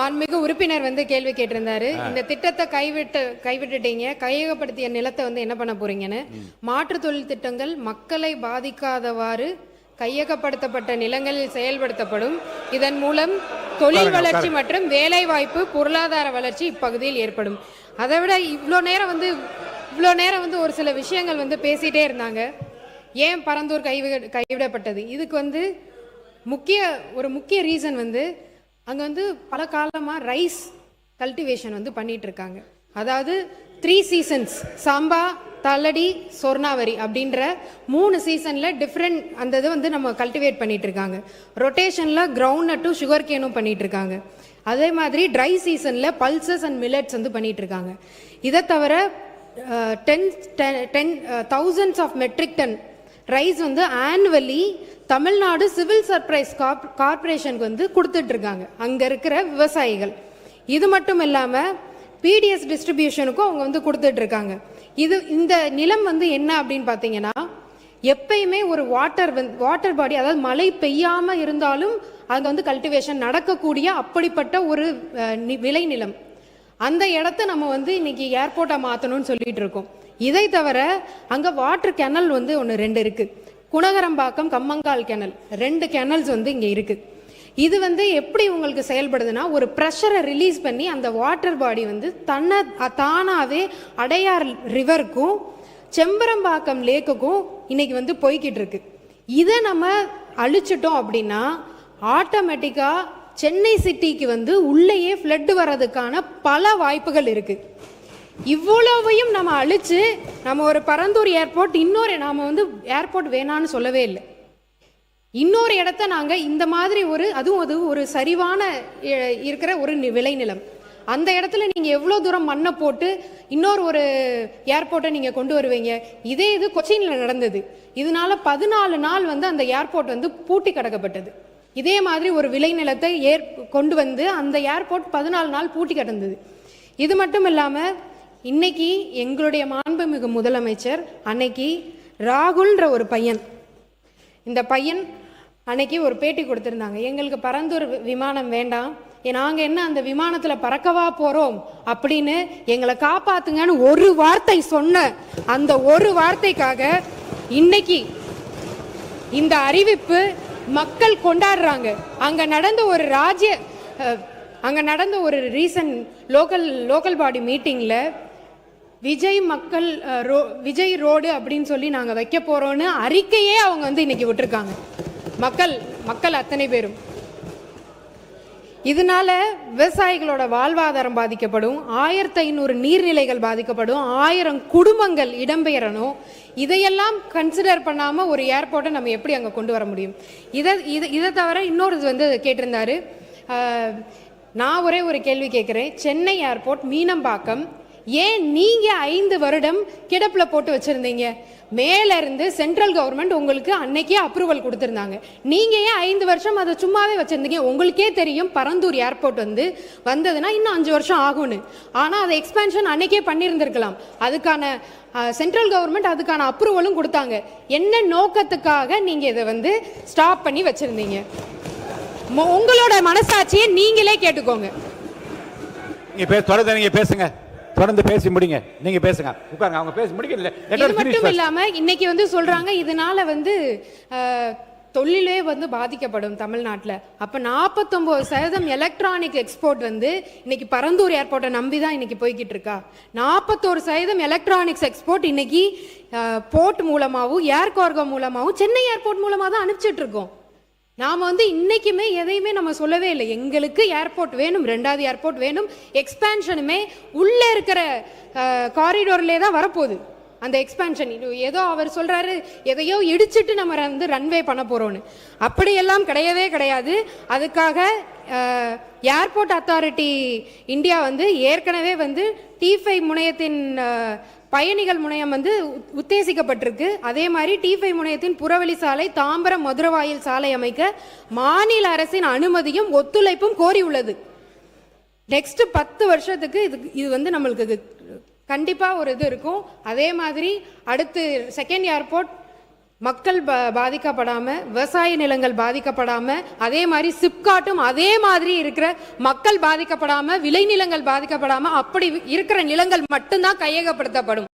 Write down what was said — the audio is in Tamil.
மாண்புமிகு உறுப்பினர் வந்து கேள்வி கேட்டிருந்தாரு. இந்த திட்டத்தை கைவிட்டுட்டீங்க, கையகப்படுத்திய நிலத்தை வந்து என்ன பண்ண போறீங்கன்னு. மாற்று தொழில் திட்டங்கள் மக்களை பாதிக்காதவாறு கையகப்படுத்தப்பட்ட நிலங்களில் செயல்படுத்தப்படும். இதன் மூலம் தொழில் வளர்ச்சி மற்றும் வேலை வாய்ப்பு, பொருளாதார வளர்ச்சி இப்பகுதியில் ஏற்படும். அதை விட இவ்வளோ நேரம் வந்து ஒரு சில விஷயங்கள் வந்து பேசிட்டே இருந்தாங்க. ஏன் பரந்தூர் கைவிடப்பட்டது? இதுக்கு வந்து முக்கிய ரீசன் வந்து அங்கே வந்து பல காலமாக ரைஸ் கல்டிவேஷன் வந்து பண்ணிட்டு இருக்காங்க. அதாவது 3 சீசன்ஸ், சாம்பா, தள்ளடி, சொர்ணாவரி அப்படின்ற 3 சீசனில் டிஃப்ரெண்ட் அந்த இது வந்து நம்ம கல்டிவேட் பண்ணிட்டு இருக்காங்க. ரொட்டேஷனில் கிரவுண்ட் நட்டும் சுகர் கேனும் பண்ணிட்டு இருக்காங்க. அதே மாதிரி ட்ரை சீசனில் பல்சஸ் அண்ட் மில்லட்ஸ் வந்து பண்ணிட்டு இருக்காங்க. இதை தவிர 10,000 ஆஃப் மெட்ரிக் டன் ரைஸ் வந்து ஆனுவலி தமிழ்நாடு சிவில் சப்ளைஸ் கார்பரேஷனுக்கு வந்து கொடுத்துட்டு இருக்காங்க அங்கே இருக்கிற விவசாயிகள். இது மட்டும் இல்லாமல் பிடிஎஸ் டிஸ்ட்ரிபியூஷனுக்கும் அவங்க வந்து கொடுத்துட்டு இருக்காங்க. இந்த நிலம் வந்து என்ன அப்படின்னு பார்த்தீங்கன்னா, எப்பயுமே ஒரு வாட்டர் பாடி, அதாவது மழை பெய்யாம இருந்தாலும் அங்கே வந்து கல்டிவேஷன் நடக்கக்கூடிய அப்படிப்பட்ட ஒரு விளைநிலம். அந்த இடத்த நம்ம வந்து இன்னைக்கு ஏர்போர்ட்டை மாற்றணும்னு சொல்லிட்டு இருக்கோம். இதை தவிர அங்கே வாட்டர் கெனல் வந்து 2 இருக்கு. குணகரம்பாக்கம், கம்மங்கால் கெனல், 2 கெனல்ஸ் வந்து இங்கே இருக்கு. இது வந்து எப்படி உங்களுக்கு செயல்படுதுன்னா, ஒரு ப்ரெஷரை ரிலீஸ் பண்ணி அந்த வாட்டர் பாடி வந்து தானாகவே அடையார் ரிவருக்கும் செம்பரம்பாக்கம் லேக்குக்கும் இன்னைக்கு வந்து போய்கிட்டு இருக்கு. இதை நம்ம அழிச்சிட்டோம் அப்படின்னா ஆட்டோமேட்டிக்காக சென்னை சிட்டிக்கு வந்து உள்ளேயே ஃப்ளட் வர்றதுக்கான பல வாய்ப்புகள் இருக்கு. இவ்வளவையும் நம்ம அழிச்சு நம்ம ஒரு பரந்தூர் ஏர்போர்ட், நாம வந்து ஏர்போர்ட் வேணான்னு சொல்லவே இல்லை. இன்னொரு இடத்த நாங்கள் இந்த மாதிரி அதுவும் ஒரு சரிவான இருக்கிற ஒரு விளைநிலம், அந்த இடத்துல நீங்கள் எவ்வளோ தூரம் மண்ணை போட்டு இன்னொரு ஒரு ஏர்போர்ட்டை நீங்கள் கொண்டு வருவீங்க? இது கொச்சினில் நடந்தது. இதனால 14 நாள் வந்து அந்த ஏர்போர்ட் வந்து பூட்டி கிடக்கப்பட்டது. இதே மாதிரி ஒரு விளைநிலத்தை கொண்டு வந்து அந்த ஏர்போர்ட் 14 நாள் பூட்டி கிடந்தது. இது மட்டும் இல்லாமல் இன்னைக்கு எங்களுடைய மாண்புமிகு முதலமைச்சர் அன்னைக்கு ராகுல்ன்ற ஒரு பையன், இந்த பையன் அன்னைக்கு ஒரு பேட்டி கொடுத்துருந்தாங்க. எங்களுக்கு பரந்தூர் விமானம் வேண்டாம், நாங்கள் என்ன அந்த விமானத்தில் பறக்கவா போகிறோம் அப்படின்னு எங்களை காப்பாத்துங்கன்னு ஒரு வார்த்தை சொன்ன அந்த ஒரு வார்த்தைக்காக இன்னைக்கு இந்த அறிவிப்பு மக்கள் கொண்டாடுறாங்க. அங்கே நடந்த ஒரு ரீசன்ட் லோக்கல் பாடி மீட்டிங்கில் விஜய் ரோடு அப்படின்னு சொல்லி நாங்கள் வைக்க போகிறோன்னு அறிக்கையே அவங்க வந்து இன்னைக்கு விட்டுருக்காங்க. மக்கள் அத்தனை பேரும். இதனால விவசாயிகளோட வாழ்வாதாரம் பாதிக்கப்படும், 1500 நீர்நிலைகள் பாதிக்கப்படும், 1000 குடும்பங்கள் இடம்பெயரணும். இதையெல்லாம் கன்சிடர் பண்ணாமல் ஒரு ஏர்போர்ட்டை நம்ம எப்படி அங்கே கொண்டு வர முடியும்? இதை தவிர இன்னொரு வந்து கேட்டிருந்தாரு. நான் ஒரே ஒரு கேள்வி கேட்குறேன். சென்னை ஏர்போர்ட் மீனம்பாக்கம் ஏன் நீங்கள் 5 வருடம் கிடப்பில் போட்டு வச்சுருந்தீங்க? மேல இருந்து சென்ட்ரல் கவர்மெண்ட் உங்களுக்கு அன்னைக்கே அப்ரூவல் கொடுத்துருந்தாங்க. நீங்கள் ஏன் 5 வருஷம் அதை சும்மாவே வச்சுருந்தீங்க? உங்களுக்கே தெரியும் பரந்தூர் ஏர்போர்ட் வந்ததுன்னா இன்னும் 5 வருஷம் ஆகும்னு. ஆனால் அதை எக்ஸ்பேன்ஷன் அன்னைக்கே பண்ணியிருந்திருக்கலாம். அதுக்கான சென்ட்ரல் கவர்மெண்ட் அதுக்கான அப்ரூவலும் கொடுத்தாங்க. என்ன நோக்கத்துக்காக நீங்கள் இதை வந்து ஸ்டாப் பண்ணி வச்சுருந்தீங்க? உங்களோட மனசாட்சியை நீங்களே கேட்டுக்கோங்க. நீங்க பேசுங்க, தொடர்ந்து பேசி முடிங்க. நீங்க பேசுங்க, உட்காருங்க, அவங்க பேசி முடிக்கல. இது மட்டும் இல்லாம இன்னைக்கு வந்து சொல்றாங்க இதனால வந்து தொழிலே வந்து பாதிக்கப்படும் தமிழ்நாட்டில். அப்ப 49% எலக்ட்ரானிக் எக்ஸ்போர்ட் வந்து இன்னைக்கு பரந்தூர் ஏர்போர்ட்டை நம்பி தான் இன்னைக்கு போய்கிட்டு இருக்கா. 41% எலக்ட்ரானிக்ஸ் எக்ஸ்போர்ட் இன்னைக்கு போர்ட் மூலமாகவும் ஏர் கார்கோ மூலமாகவும் சென்னை ஏர்போர்ட் மூலமாக தான் அனுப்பிச்சிட்டு இருக்கோம். நாம் வந்து இன்னைக்குமே எதையுமே நம்ம சொல்லவே இல்லை. எங்களுக்கு ஏர்போர்ட் வேணும், 2வது ஏர்போர்ட் வேணும். எக்ஸ்பேன்ஷனுமே உள்ளே இருக்கிற காரிடோர்லேயே தான் வரப்போகுது. அந்த எக்ஸ்பேன்ஷன் ஏதோ அவர் சொல்கிறாரு எதையோ இடிச்சிட்டு நம்ம வந்து ரன்வே பண்ண போகிறோன்னு. அப்படியெல்லாம் கிடையவே கிடையாது. அதுக்காக ஏர்போர்ட் அத்தாரிட்டி இந்தியா வந்து ஏற்கனவே வந்து T5 முனையத்தின் பயணிகள் முனையம் வந்து உத்தேசிக்கப்பட்டிருக்கு. அதே மாதிரி T5 முனையத்தின் புறவழி சாலை, தாம்பரம் மதுரவாயில் சாலை அமைக்க மாநில அரசின் அனுமதியும் ஒத்துழைப்பும் கோரி உள்ளது. நெக்ஸ்ட் 10 வருஷத்துக்கு இது வந்து நம்மளுக்கு கண்டிப்பா ஒரு இது இருக்கும். அதே மாதிரி அடுத்து செகண்ட் ஏர்போர்ட் மக்கள் பாதிக்கப்படாம, விவசாய நிலங்கள் பாதிக்கப்படாம, அதே மாதிரி சிப்காட்டும் அதே மாதிரி இருக்கிற மக்கள் பாதிக்கப்படாம, விளைநிலங்கள் பாதிக்கப்படாம, அப்படி இருக்கிற நிலங்கள் மட்டும்தான் கையகப்படுத்தப்படும்.